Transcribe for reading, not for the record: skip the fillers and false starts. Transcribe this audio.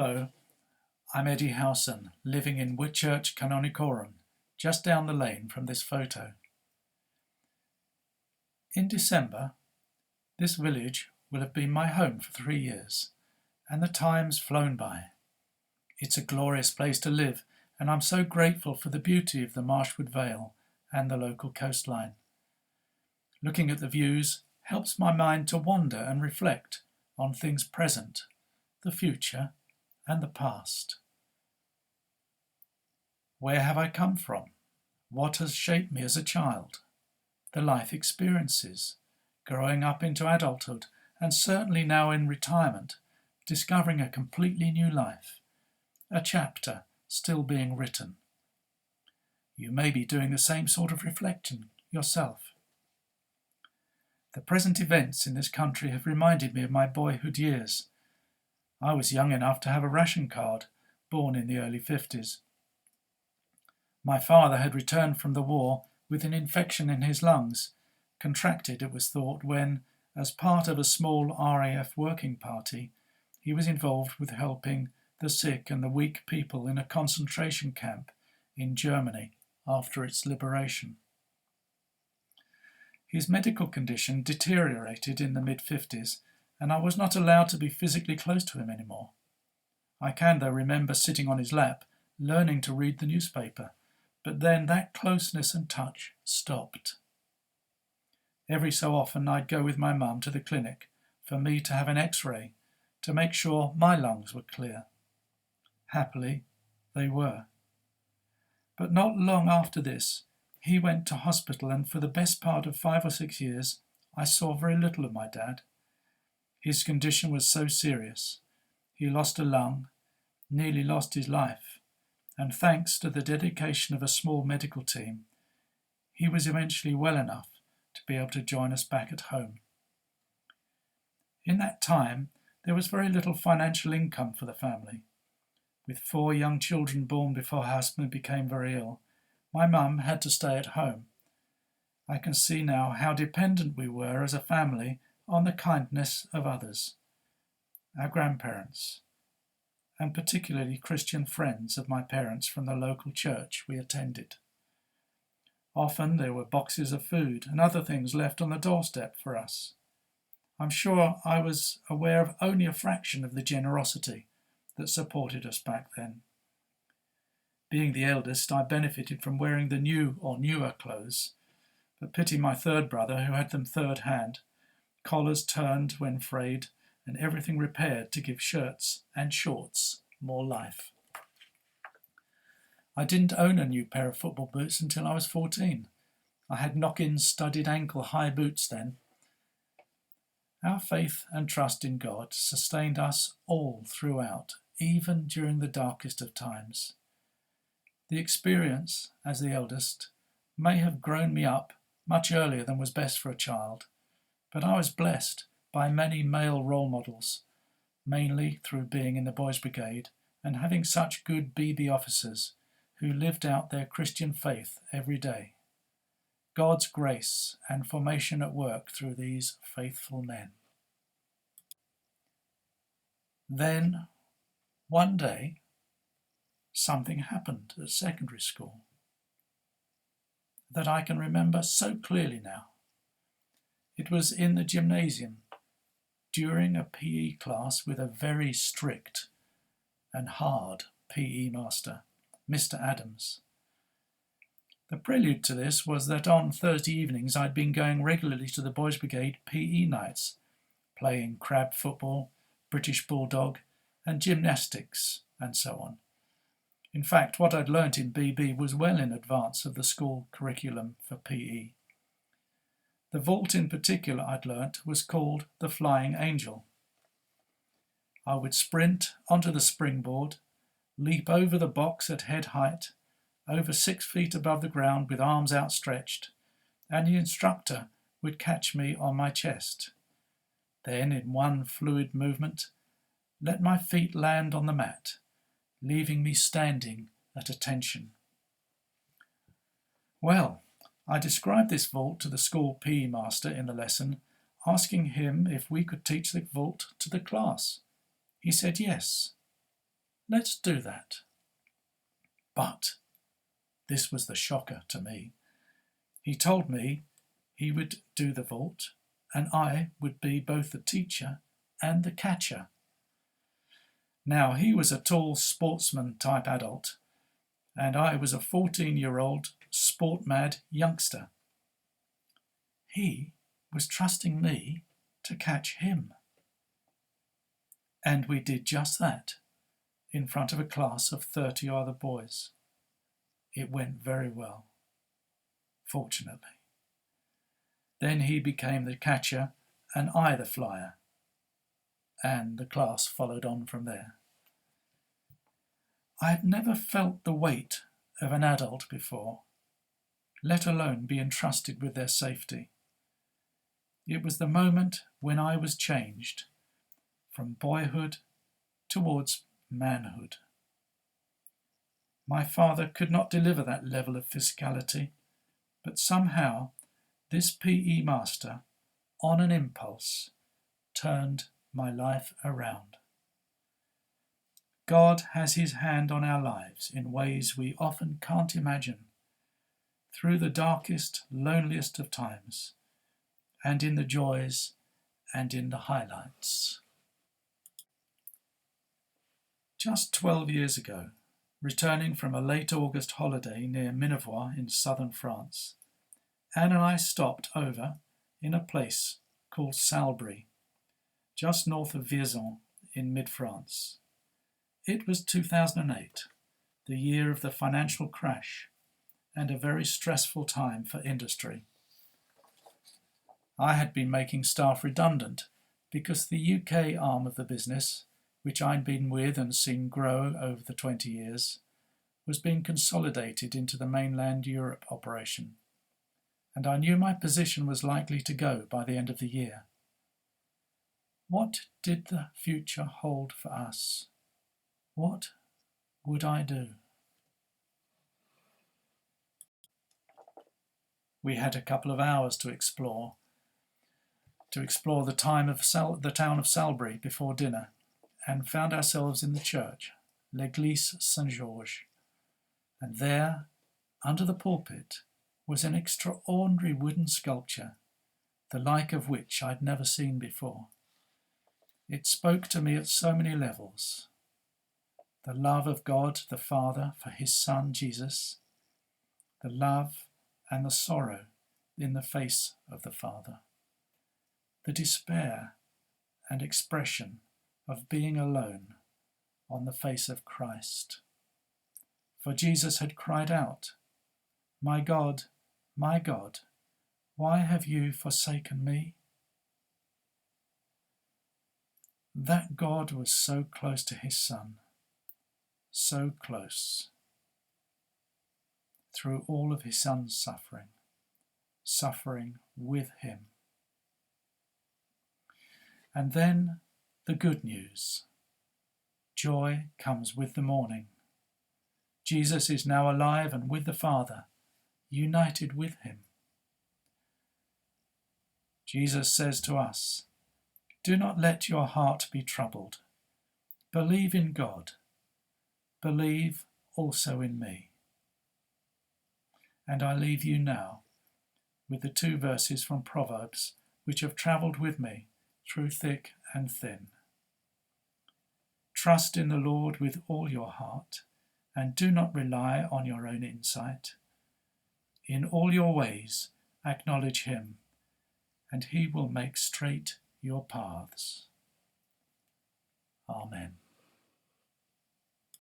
Hello, I'm Eddie Howson, living in Whitchurch, Canonicorum, just down the lane from this photo. In December, this village will have been my home for 3 years, and the time's flown by. It's a glorious place to live, and I'm so grateful for the beauty of the Marshwood Vale and the local coastline. Looking at the views helps my mind to wander and reflect on things present, the future, and the past. Where have I come from? What has shaped me as a child? The life experiences, growing up into adulthood, and certainly now in retirement, discovering a completely new life, a chapter still being written. You may be doing the same sort of reflection yourself. The present events in this country have reminded me of my boyhood years. I was young enough to have a ration card, born in the early 50s. My father had returned from the war with an infection in his lungs, contracted, it was thought, when, as part of a small RAF working party, he was involved with helping the sick and the weak people in a concentration camp in Germany after its liberation. His medical condition deteriorated in the mid-50s, and I was not allowed to be physically close to him anymore. I can, though, remember sitting on his lap, learning to read the newspaper, but then that closeness and touch stopped. Every so often I'd go with my mum to the clinic for me to have an X-ray to make sure my lungs were clear. Happily, they were. But not long after this, he went to hospital, and for the best part of 5 or 6 years, I saw very little of my dad. His condition was so serious. He lost a lung, nearly lost his life, and thanks to the dedication of a small medical team, he was eventually well enough to be able to join us back at home. In that time, there was very little financial income for the family. With 4 young children born before her husband became very ill, my mum had to stay at home. I can see now how dependent we were as a family on the kindness of others, our grandparents, and particularly Christian friends of my parents from the local church we attended. Often there were boxes of food and other things left on the doorstep for us. I'm sure I was aware of only a fraction of the generosity that supported us back then. Being the eldest, I benefited from wearing the new or newer clothes, but pity my third brother who had them third hand, collars turned when frayed, and everything repaired to give shirts and shorts more life. I didn't own a new pair of football boots until I was 14. I had knock-in studded ankle high boots then. Our faith and trust in God sustained us all throughout, even during the darkest of times. The experience, as the eldest, may have grown me up much earlier than was best for a child, but I was blessed by many male role models, mainly through being in the Boys' Brigade and having such good BB officers who lived out their Christian faith every day. God's grace and formation at work through these faithful men. Then, one day, something happened at secondary school that I can remember so clearly now. It was in the gymnasium during a PE class with a very strict and hard PE master, Mr. Adams. The prelude to this was that on Thursday evenings I'd been going regularly to the Boys' Brigade PE nights, playing crab football, British bulldog, and gymnastics, and so on. In fact, what I'd learnt in BB was well in advance of the school curriculum for PE. The vault in particular I'd learnt was called the Flying Angel. I would sprint onto the springboard, leap over the box at head height, over 6 feet above the ground with arms outstretched, and the instructor would catch me on my chest. Then, in one fluid movement, let my feet land on the mat, leaving me standing at attention. Well, I described this vault to the school PE master in the lesson, asking him if we could teach the vault to the class. He said yes. let's do that. But this was the shocker to me. He told me he would do the vault, and I would be both the teacher and the catcher. Now, he was a tall sportsman-type adult, and I was a 14-year-old sport-mad youngster. He was trusting me to catch him. And we did just that, in front of a class of 30 other boys. It went very well, fortunately. Then he became the catcher and I the flyer, and the class followed on from there. I had never felt the weight of an adult before, let alone be entrusted with their safety. It was the moment when I was changed from boyhood towards manhood. My father could not deliver that level of physicality, but somehow this PE master, on an impulse, turned my life around. God has his hand on our lives in ways we often can't imagine, through the darkest, loneliest of times, and in the joys and in the highlights. Just 12 years ago, returning from a late August holiday near Midweek in southern France, Anne and I stopped over in a place called Salbris, just north of Vierzon in mid-France. It was 2008, the year of the financial crash, and a very stressful time for industry. I had been making staff redundant because the UK arm of the business, which I'd been with and seen grow over the 20 years, was being consolidated into the mainland Europe operation, and I knew my position was likely to go by the end of the year. What did the future hold for us? What would I do? We had a couple of hours to explore the town of Salbris before dinner, and found ourselves in the church, l'Église Saint-Georges. And there, under the pulpit, was an extraordinary wooden sculpture, the like of which I'd never seen before. It spoke to me at so many levels. The love of God the Father for his Son Jesus, the love and the sorrow in the face of the Father, the despair and expression of being alone on the face of Christ. For Jesus had cried out, my God, why have you forsaken me?" That God was so close to his Son, so close, through all of his Son's suffering with him. And then the good news. Joy comes with the morning. Jesus is now alive and with the Father, united with him. Jesus says to us, "Do not let your heart be troubled. Believe in God. Believe also in me." And I leave you now with the 2 verses from Proverbs which have travelled with me through thick and thin. Trust in the Lord with all your heart, and do not rely on your own insight. In all your ways acknowledge him, and he will make straight your paths. Amen.